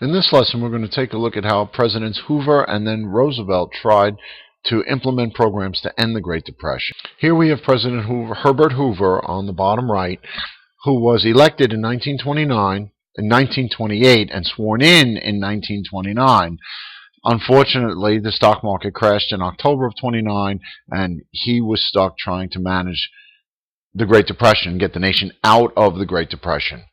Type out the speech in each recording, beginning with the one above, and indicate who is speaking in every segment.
Speaker 1: In this lesson, we're going to take a look at how Presidents Hoover and then Roosevelt tried to implement programs to end the Great Depression. Here we have President Hoover, Herbert Hoover on the bottom right, who was elected in 1929, in 1928, and sworn in 1929. Unfortunately, the stock market crashed in October of 29, and he was stuck trying to manage the Great Depression, get the nation out of the Great Depression.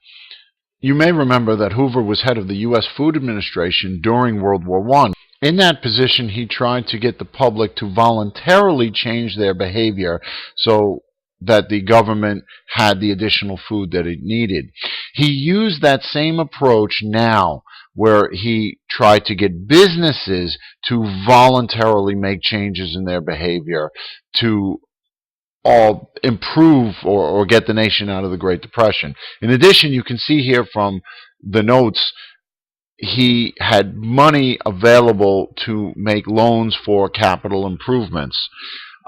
Speaker 1: You may remember that Hoover was head of the U.S. Food Administration during World War I. In that position, he tried to get the public to voluntarily change their behavior so that the government had the additional food that it needed. He used that same approach now, where he tried to get businesses to voluntarily make changes in their behavior to improve or get the nation out of the Great Depression. In addition, you can see here from the notes, he had money available to make loans for capital improvements.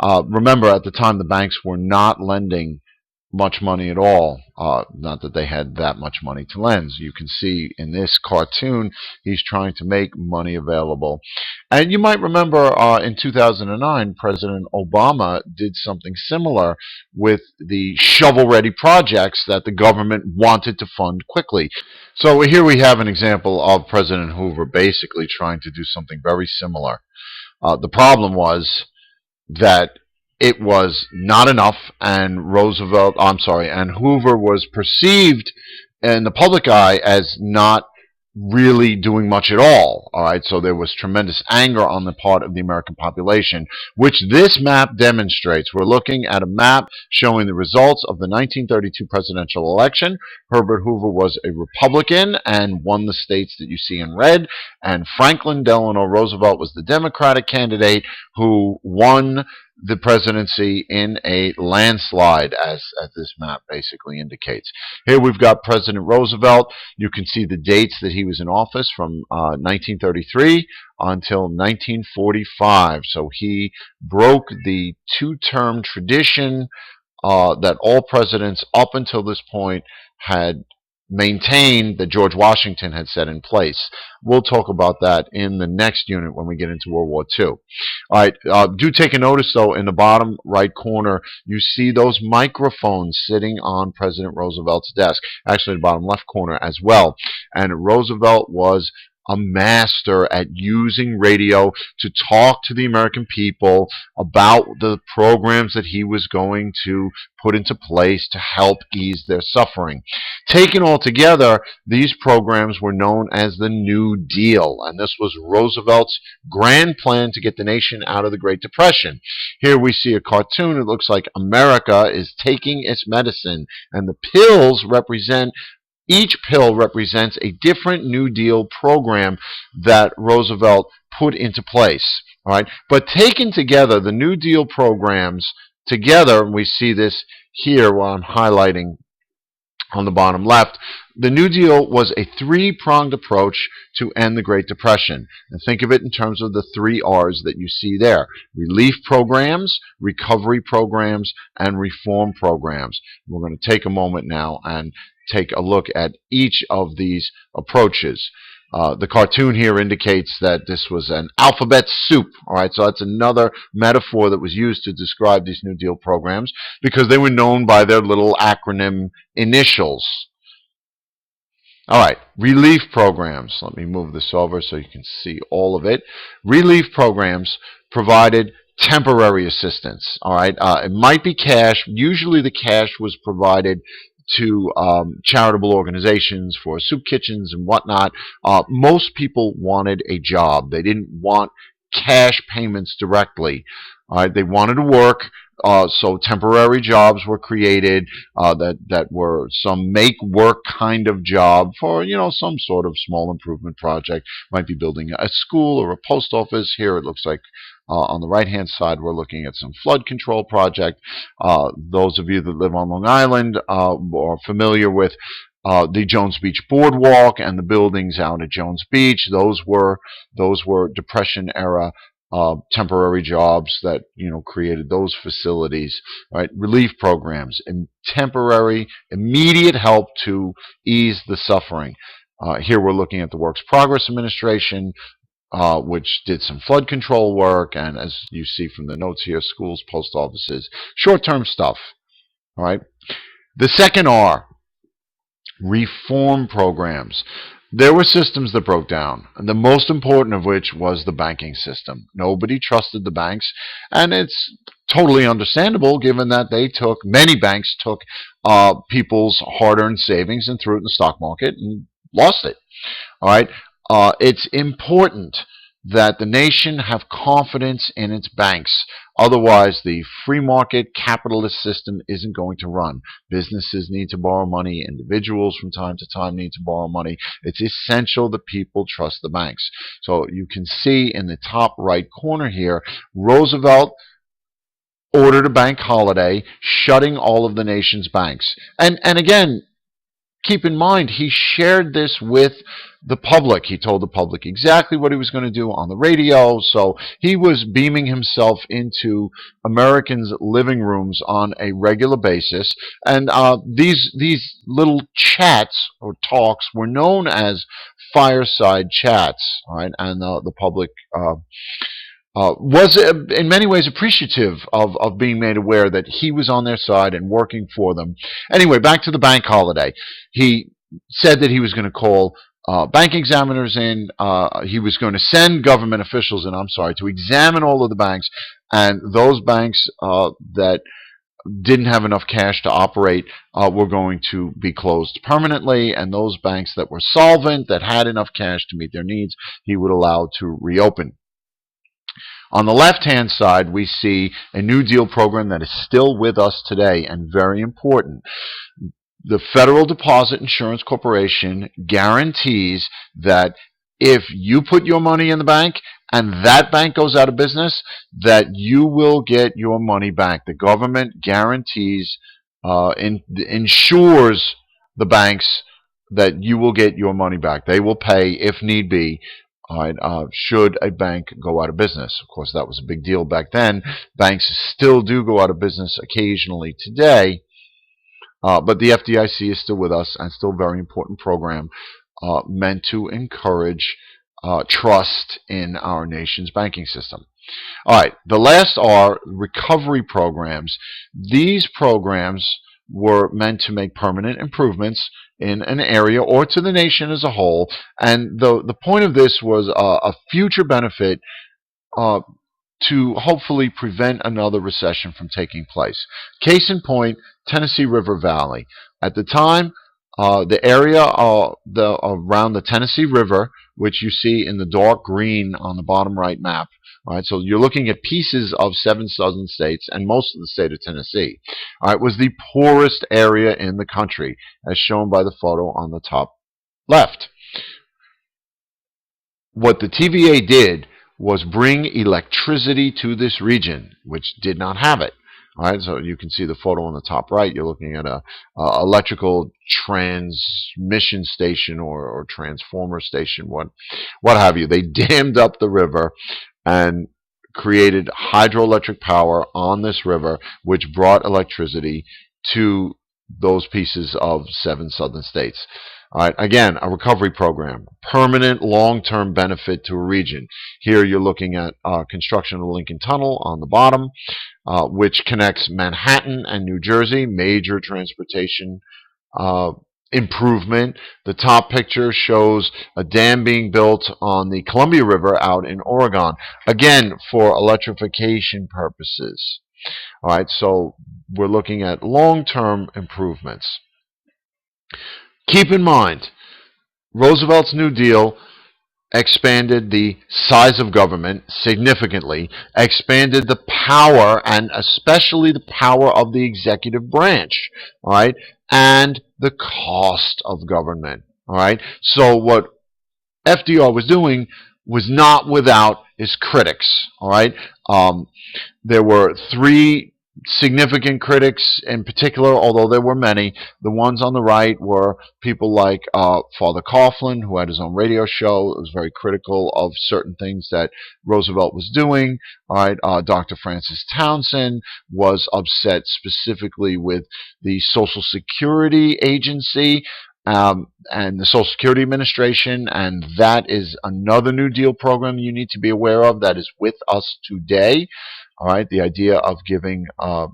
Speaker 1: Remember, at the time, the banks were not lending much money at all. Not that they had that much money to lend. You can see in this cartoon, he's trying to make money available. And you might remember in 2009, President Obama did something similar with the shovel-ready projects that the government wanted to fund quickly. So here we have an example of President Hoover basically trying to do something very similar. The problem was that it was not enough, and Hoover was perceived in the public eye as not really doing much at all. All right, so there was tremendous anger on the part of the American population, which this map demonstrates. We're looking at a map showing the results of the 1932 presidential election. Herbert Hoover was a Republican and won the states that you see in red, and Franklin Delano Roosevelt was the Democratic candidate who won the presidency in a landslide, as this map basically indicates. Here we've got President Roosevelt. You can see the dates that he was in office from 1933 until 1945. So he broke the two-term tradition that all presidents up until this point had maintained, that George Washington had set in place. We'll talk about that in the next unit when we get into World War II. All right, do take a notice, though, in the bottom right corner, you see those microphones sitting on President Roosevelt's desk. Actually, the bottom left corner as well. And Roosevelt was a master at using radio to talk to the American people about the programs that he was going to put into place to help ease their suffering. Taken all together, these programs were known as the New Deal, and this was Roosevelt's grand plan to get the nation out of the Great Depression. Here we see a cartoon. It looks like America is taking its medicine, and the pills represent each pill represents a different New Deal program that Roosevelt put into place. All right, but taken together, the New Deal programs together, and we see this here while I'm highlighting on the bottom left, the New Deal was a three-pronged approach to end the Great Depression. And think of it in terms of the three R's that you see there: relief programs, recovery programs, and reform programs. We're going to take a moment now and take a look at each of these approaches. The cartoon here indicates that this was an alphabet soup. All right, so that's another metaphor that was used to describe these New Deal programs, because they were known by their little acronym initials. All right, relief programs. Let me move this over so you can see all of it. Relief programs provided temporary assistance. All right, it might be cash. Usually the cash was provided to charitable organizations for soup kitchens and whatnot. Most people wanted a job. They didn't want cash payments directly. They wanted to work, so temporary jobs were created that were some make-work kind of job for, some sort of small improvement project. Might be building a school or a post office. Here it looks like on the right-hand side, we're looking at some flood control project. Those of you that live on Long Island are familiar with the Jones Beach Boardwalk and the buildings out at Jones Beach. Those were Depression-era temporary jobs that created those facilities. Right? Relief programs and temporary, immediate help to ease the suffering. Here we're looking at the Works Progress Administration, which did some flood control work, and as you see from the notes here, schools, post offices, short-term stuff. All right. The second R, reform programs. There were systems that broke down, and the most important of which was the banking system. Nobody trusted the banks, and it's totally understandable given that many banks took people's hard-earned savings and threw it in the stock market and lost it. All right. It's important that the nation have confidence in its banks. Otherwise, the free market capitalist system isn't going to run. Businesses need to borrow money. Individuals from time to time need to borrow money. It's essential that people trust the banks. So you can see in the top right corner here, Roosevelt ordered a bank holiday, shutting all of the nation's banks. And again, keep in mind, he shared this with the public. He told the public exactly what he was going to do on the radio. So he was beaming himself into Americans' living rooms on a regular basis. And these little chats or talks were known as fireside chats. All right, and the public was in many ways appreciative of being made aware that he was on their side and working for them. Anyway, back to the bank holiday. He said that he was going to call bank examiners in. He was going to send government officials in, to examine all of the banks. And those banks that didn't have enough cash to operate were going to be closed permanently. And those banks that were solvent, that had enough cash to meet their needs, he would allow to reopen. On the left-hand side, we see a New Deal program that is still with us today and very important. The Federal Deposit Insurance Corporation guarantees that if you put your money in the bank and that bank goes out of business, that you will get your money back. The government guarantees, insures the banks that you will get your money back. They will pay, if need be, should a bank go out of business. Of course, that was a big deal back then. Banks still do go out of business occasionally today, but the FDIC is still with us and still a very important program meant to encourage trust in our nation's banking system. All right, the last are recovery programs. These programs were meant to make permanent improvements in an area or to the nation as a whole, and the point of this was a future benefit to hopefully prevent another recession from taking place. Case in point, Tennessee River Valley. At the time, the area around the Tennessee River, which you see in the dark green on the bottom right map. All right, so you're looking at pieces of 7 southern states and most of the state of Tennessee. All right, was the poorest area in the country, as shown by the photo on the top left. What the TVA did was bring electricity to this region, which did not have it. All right, so you can see the photo on the top right. You're looking at a electrical transmission station or transformer station, what have you. They dammed up the river and created hydroelectric power on this river, which brought electricity to those pieces of 7 southern states. All right, again, a recovery program, permanent long-term benefit to a region. Here you're looking at construction of the Lincoln Tunnel on the bottom, which connects Manhattan and New Jersey, major transportation improvement. The top picture shows a dam being built on the Columbia River out in Oregon, again, for electrification purposes. All right, so we're looking at long-term improvements. Keep in mind, Roosevelt's New Deal expanded the size of government significantly, expanded the power, and especially the power of the executive branch, all right, and the cost of government, all right. So what FDR was doing was not without his critics, all right. There were 3 significant critics in particular, although there were many. The ones on the right were people like Father Coughlin, who had his own radio show. It was very critical of certain things that Roosevelt was doing. All right, Dr. Francis Townsend was upset specifically with the Social Security Agency. and the Social Security Administration, and that is another New Deal program you need to be aware of that is with us today. All right, the idea of giving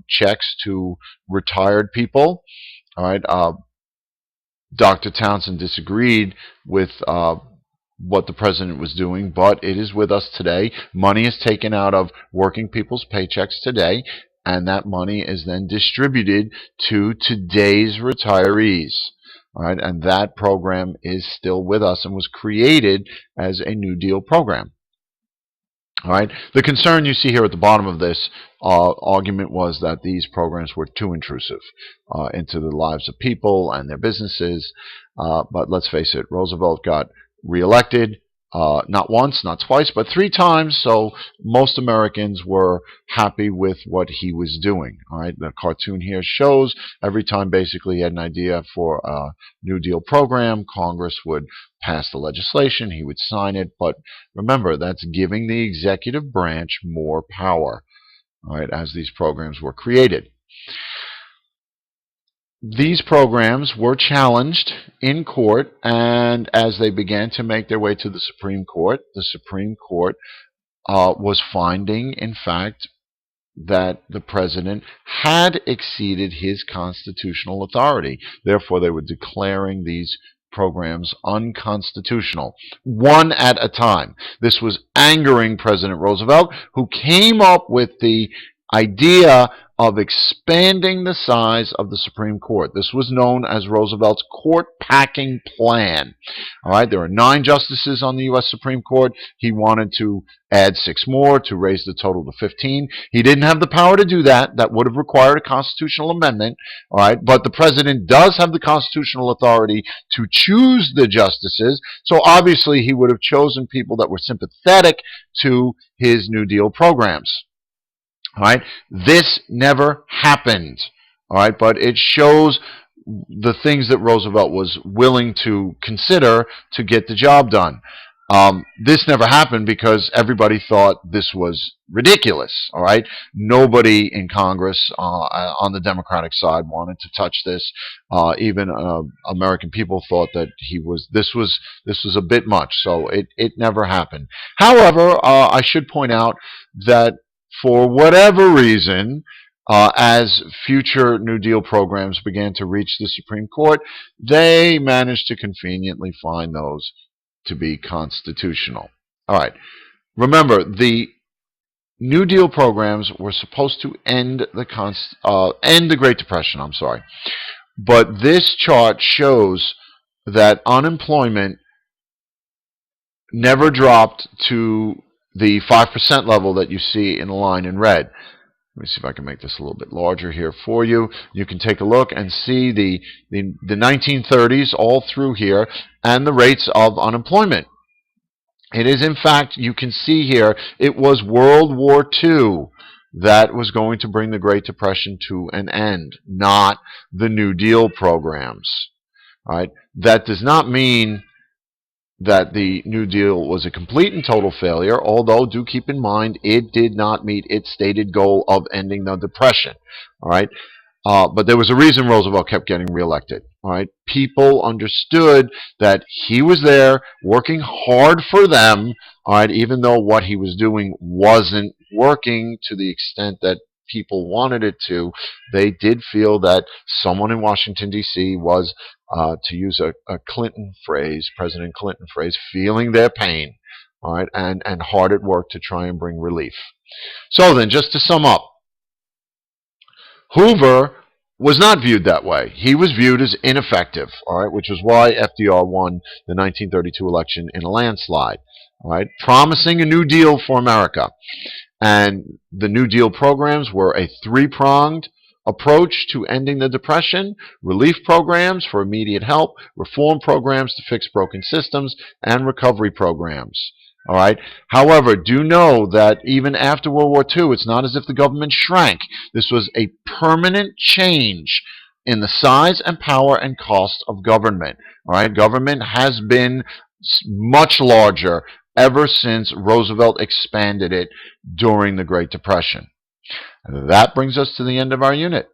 Speaker 1: checks to retired people. All right, Dr. Townsend disagreed with what the president was doing, but it is with us today. Money is taken out of working people's paychecks today, and that money is then distributed to today's retirees. All right, and that program is still with us and was created as a New Deal program. All right. The concern you see here at the bottom of this argument was that these programs were too intrusive into the lives of people and their businesses. But let's face it, Roosevelt got reelected not once, not twice, but 3 times. So most Americans were happy with what he was doing. All right. The cartoon here shows every time basically he had an idea for a New Deal program, Congress would pass the legislation, he would sign it. But remember, that's giving the executive branch more power, all right, as these programs were created. These programs were challenged in court, and as they began to make their way to the Supreme Court was finding, in fact, that the president had exceeded his constitutional authority. Therefore, they were declaring these programs unconstitutional, one at a time. This was angering President Roosevelt, who came up with the idea of expanding the size of the Supreme Court. This was known as Roosevelt's court packing plan. All right, there are 9 justices on the U.S. Supreme Court. He wanted to add 6 more to raise the total to 15. He didn't have the power to do that. That would have required a constitutional amendment. All right, but the president does have the constitutional authority to choose the justices. So obviously he would have chosen people that were sympathetic to his New Deal programs. All right, this never happened. All right, but it shows the things that Roosevelt was willing to consider to get the job done. This never happened because everybody thought this was ridiculous. All right, nobody in Congress on the Democratic side wanted to touch this. Even American people thought that this was a bit much. So it never happened. However, I should point out that for whatever reason, as future New Deal programs began to reach the Supreme Court, they managed to conveniently find those to be constitutional. All right. Remember, the New Deal programs were supposed to end the Great Depression. I'm sorry, but this chart shows that unemployment never dropped to the 5% level that you see in the line in red. Let me see if I can make this a little bit larger here for you. You can take a look and see the 1930s all through here and the rates of unemployment. It is, in fact, you can see here, it was World War II that was going to bring the Great Depression to an end, not the New Deal programs. All right? That does not mean that the New Deal was a complete and total failure, although do keep in mind it did not meet its stated goal of ending the Depression. All right, but there was a reason Roosevelt kept getting reelected. All right, people understood that he was there working hard for them. All right, even though what he was doing wasn't working to the extent that people wanted it to, they did feel that someone in Washington, D.C. was, to use a Clinton phrase, President Clinton phrase, feeling their pain, all right, and hard at work to try and bring relief. So then, just to sum up, Hoover was not viewed that way. He was viewed as ineffective, all right, which was why FDR won the 1932 election in a landslide, all right, promising a New Deal for America. And the New Deal programs were a 3-pronged approach to ending the Depression: relief programs for immediate help, reform programs to fix broken systems, and recovery programs. All right. However, do know that even after World War II, it's not as if the government shrank. This was a permanent change in the size and power and cost of government. All right. Government has been much larger ever since Roosevelt expanded it during the Great Depression. And that brings us to the end of our unit.